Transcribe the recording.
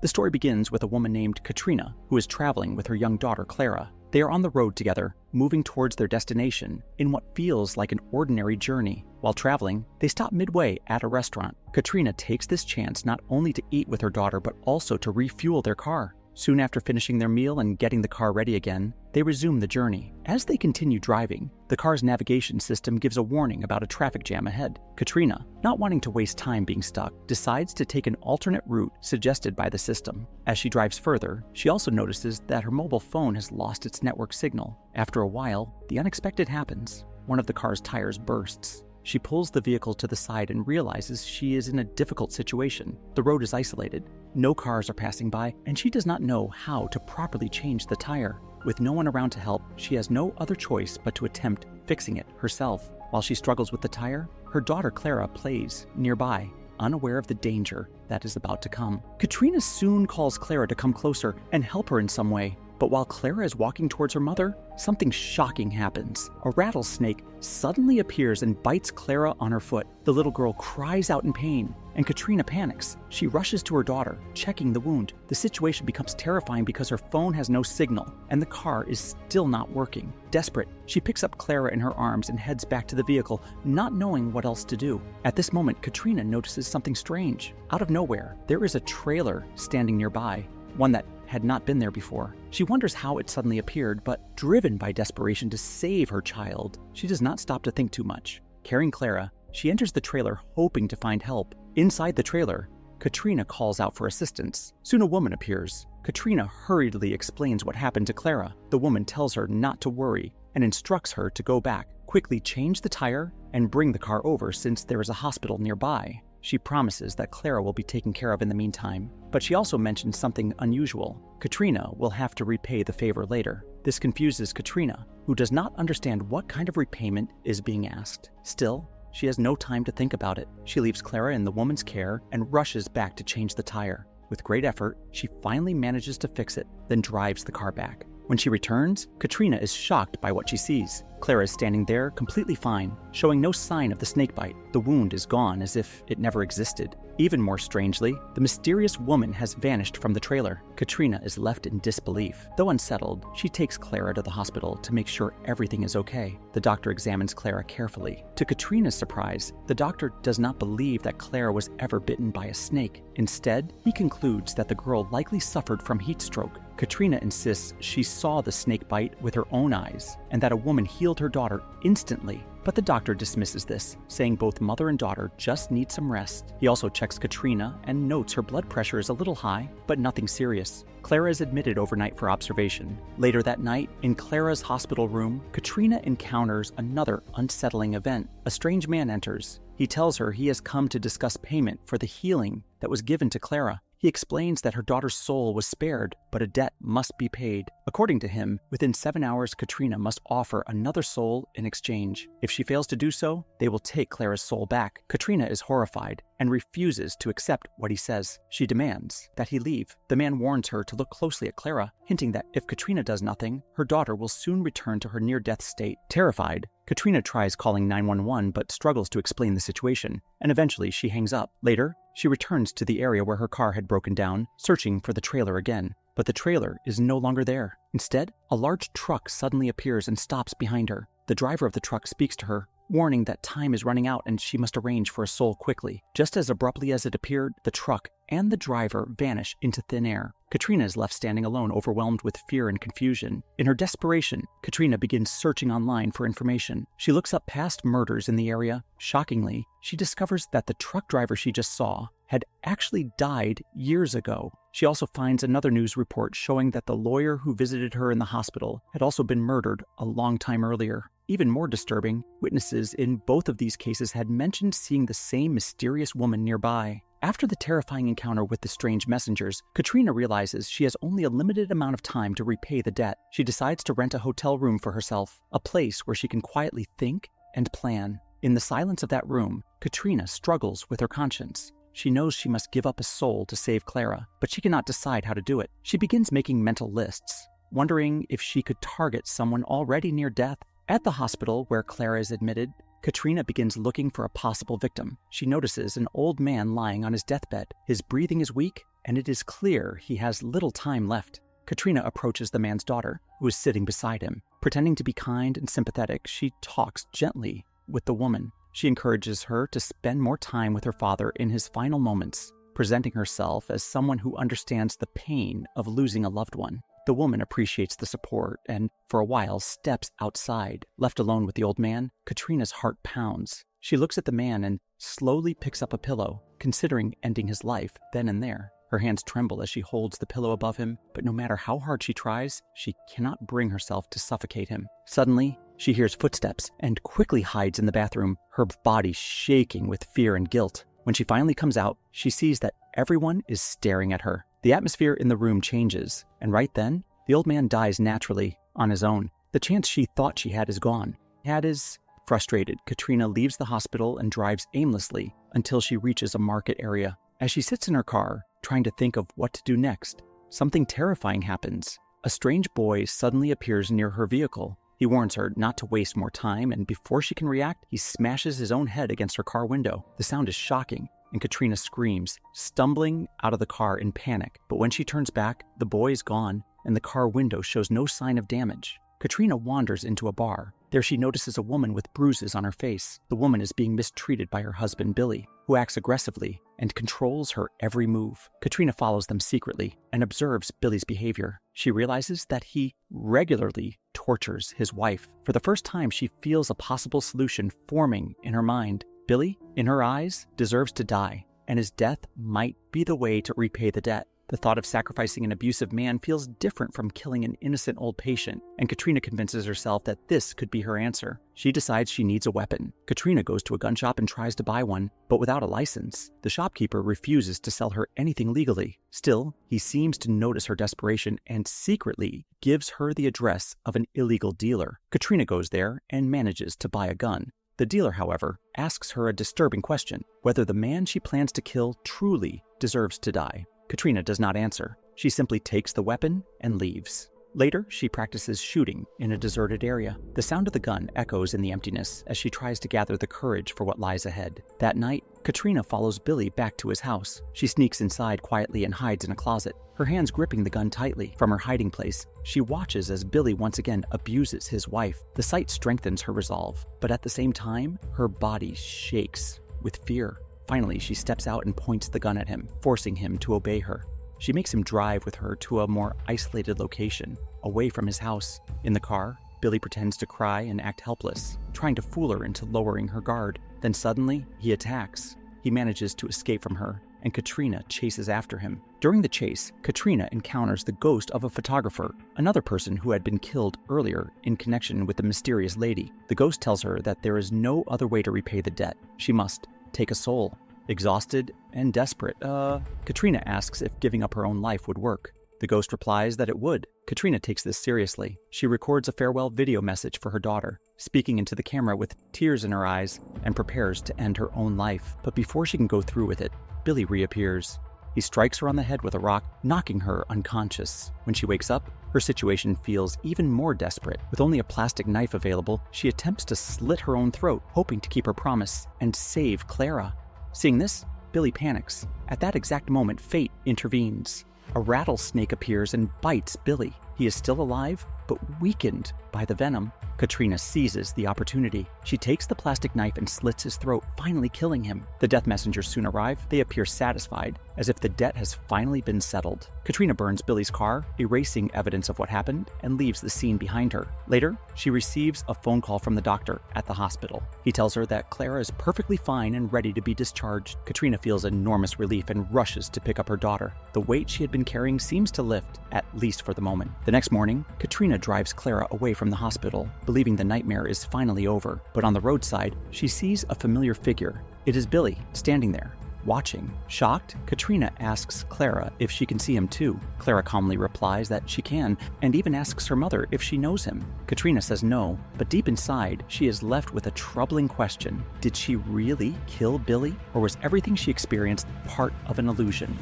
The story begins with a woman named Katrina who is traveling with her young daughter Clara. They are on the road together, moving towards their destination in what feels like an ordinary journey. While traveling, they stop midway at a restaurant. Katrina takes this chance not only to eat with her daughter but also to refuel their car. Soon after finishing their meal and getting the car ready again, they resume the journey. As they continue driving, the car's navigation system gives a warning about a traffic jam ahead. Katrina, not wanting to waste time being stuck, decides to take an alternate route suggested by the system. As she drives further, she also notices that her mobile phone has lost its network signal. After a while, the unexpected happens. One of the car's tires bursts. She pulls the vehicle to the side and realizes she is in a difficult situation. The road is isolated, no cars are passing by, and she does not know how to properly change the tire. With no one around to help, she has no other choice but to attempt fixing it herself. While she struggles with the tire, her daughter Clara plays nearby, unaware of the danger that is about to come. Katrina soon calls Clara to come closer and help her in some way. But while Clara is walking towards her mother, something shocking happens. A rattlesnake suddenly appears and bites Clara on her foot. The little girl cries out in pain, and Katrina panics. She rushes to her daughter, checking the wound. The situation becomes terrifying because her phone has no signal, and the car is still not working. Desperate, she picks up Clara in her arms and heads back to the vehicle, not knowing what else to do. At this moment, Katrina notices something strange. Out of nowhere, there is a trailer standing nearby, one that had not been there before. She wonders how it suddenly appeared, but driven by desperation to save her child, she does not stop to think too much. Carrying Clara, she enters the trailer hoping to find help. Inside the trailer, Katrina calls out for assistance. Soon a woman appears. Katrina hurriedly explains what happened to Clara. The woman tells her not to worry and instructs her to go back, quickly change the tire, and bring the car over since there is a hospital nearby. She promises that Clara will be taken care of in the meantime, but she also mentions something unusual. Katrina will have to repay the favor later. This confuses Katrina, who does not understand what kind of repayment is being asked. Still, she has no time to think about it. She leaves Clara in the woman's care and rushes back to change the tire. With great effort, she finally manages to fix it, then drives the car back. When she returns, Katrina is shocked by what she sees. Clara is standing there completely fine, showing no sign of the snake bite. The wound is gone as if it never existed. Even more strangely, the mysterious woman has vanished from the trailer. Katrina is left in disbelief. Though unsettled, she takes Clara to the hospital to make sure everything is okay. The doctor examines Clara carefully. To Katrina's surprise, the doctor does not believe that Clara was ever bitten by a snake. Instead, he concludes that the girl likely suffered from heat stroke. Katrina insists she saw the snake bite with her own eyes and that a woman healed her daughter instantly. But the doctor dismisses this, saying both mother and daughter just need some rest. He also checks Katrina and notes her blood pressure is a little high, but nothing serious. Clara is admitted overnight for observation. Later that night, in Clara's hospital room, Katrina encounters another unsettling event. A strange man enters. He tells her he has come to discuss payment for the healing that was given to Clara. He explains that her daughter's soul was spared, but a debt must be paid. According to him, within 7 hours, Katrina must offer another soul in exchange. If she fails to do so, they will take Clara's soul back. Katrina is horrified and refuses to accept what he says. She demands that he leave. The man warns her to look closely at Clara, hinting that if Katrina does nothing, her daughter will soon return to her near-death state. Terrified, Katrina tries calling 911 but struggles to explain the situation, and eventually she hangs up. Later, she returns to the area where her car had broken down, searching for the trailer again. But the trailer is no longer there. Instead, a large truck suddenly appears and stops behind her. The driver of the truck speaks to her, warning that time is running out and she must arrange for a soul quickly. Just as abruptly as it appeared, the truck and the driver vanish into thin air. Katrina is left standing alone, overwhelmed with fear and confusion. In her desperation, Katrina begins searching online for information. She looks up past murders in the area. Shockingly, she discovers that the truck driver she just saw had actually died years ago. She also finds another news report showing that the lawyer who visited her in the hospital had also been murdered a long time earlier. Even more disturbing, witnesses in both of these cases had mentioned seeing the same mysterious woman nearby. After the terrifying encounter with the strange messengers, Katrina realizes she has only a limited amount of time to repay the debt. She decides to rent a hotel room for herself, a place where she can quietly think and plan. In the silence of that room, Katrina struggles with her conscience. She knows she must give up a soul to save Clara, but she cannot decide how to do it. She begins making mental lists, wondering if she could target someone already near death. At the hospital where Clara is admitted, Katrina begins looking for a possible victim. She notices an old man lying on his deathbed. His breathing is weak, and it is clear he has little time left. Katrina approaches the man's daughter, who is sitting beside him. Pretending to be kind and sympathetic, she talks gently with the woman. She encourages her to spend more time with her father in his final moments, presenting herself as someone who understands the pain of losing a loved one. The woman appreciates the support and, for a while, steps outside. Left alone with the old man, Katrina's heart pounds. She looks at the man and slowly picks up a pillow, considering ending his life then and there. Her hands tremble as she holds the pillow above him, but no matter how hard she tries, she cannot bring herself to suffocate him. Suddenly, she hears footsteps and quickly hides in the bathroom, her body shaking with fear and guilt. When she finally comes out, she sees that everyone is staring at her. The atmosphere in the room changes, and right then, the old man dies naturally, on his own. The chance she thought she had is gone. Frustrated, Katrina leaves the hospital and drives aimlessly until she reaches a market area. As she sits in her car, trying to think of what to do next, something terrifying happens. A strange boy suddenly appears near her vehicle. He warns her not to waste more time, and before she can react, he smashes his own head against her car window. The sound is shocking, and Katrina screams, stumbling out of the car in panic. But when she turns back, the boy is gone, and the car window shows no sign of damage. Katrina wanders into a bar. There she notices a woman with bruises on her face. The woman is being mistreated by her husband, Billy, who acts aggressively and controls her every move. Katrina follows them secretly and observes Billy's behavior. She realizes that he regularly tortures his wife. For the first time, she feels a possible solution forming in her mind. Billy, in her eyes, deserves to die, and his death might be the way to repay the debt. The thought of sacrificing an abusive man feels different from killing an innocent old patient, and Katrina convinces herself that this could be her answer. She decides she needs a weapon. Katrina goes to a gun shop and tries to buy one, but without a license. The shopkeeper refuses to sell her anything legally. Still, he seems to notice her desperation and secretly gives her the address of an illegal dealer. Katrina goes there and manages to buy a gun. The dealer, however, asks her a disturbing question: whether the man she plans to kill truly deserves to die. Katrina does not answer. She simply takes the weapon and leaves. Later, she practices shooting in a deserted area. The sound of the gun echoes in the emptiness as she tries to gather the courage for what lies ahead. That night, Katrina follows Billy back to his house. She sneaks inside quietly and hides in a closet, her hands gripping the gun tightly. From her hiding place, she watches as Billy once again abuses his wife. The sight strengthens her resolve, but at the same time, her body shakes with fear. Finally, she steps out and points the gun at him, forcing him to obey her. She makes him drive with her to a more isolated location, away from his house. In the car, Billy pretends to cry and act helpless, trying to fool her into lowering her guard. Then suddenly, he attacks. He manages to escape from her, and Katrina chases after him. During the chase, Katrina encounters the ghost of a photographer, another person who had been killed earlier in connection with the mysterious lady. The ghost tells her that there is no other way to repay the debt. She must take a soul. Exhausted and desperate, Katrina asks if giving up her own life would work. The ghost replies that it would. Katrina takes this seriously. She records a farewell video message for her daughter, speaking into the camera with tears in her eyes, and prepares to end her own life. But before she can go through with it, Billy reappears. He strikes her on the head with a rock, knocking her unconscious. When she wakes up, her situation feels even more desperate. With only a plastic knife available, she attempts to slit her own throat, hoping to keep her promise and save Clara. Seeing this, Billy panics. At that exact moment, fate intervenes. A rattlesnake appears and bites Billy. He is still alive, but weakened by the venom. Katrina seizes the opportunity. She takes the plastic knife and slits his throat, finally killing him. The death messengers soon arrive. They appear satisfied, as if the debt has finally been settled. Katrina burns Billy's car, erasing evidence of what happened, and leaves the scene behind her. Later, she receives a phone call from the doctor at the hospital. He tells her that Clara is perfectly fine and ready to be discharged. Katrina feels enormous relief and rushes to pick up her daughter. The weight she had been carrying seems to lift, at least for the moment. The next morning, Katrina drives Clara away from the hospital, believing the nightmare is finally over. But on the roadside, she sees a familiar figure. It is Billy, standing there, watching. Shocked, Katrina asks Clara if she can see him too. Clara calmly replies that she can, and even asks her mother if she knows him. Katrina says no, but deep inside, she is left with a troubling question. Did she really kill Billy, or was everything she experienced part of an illusion?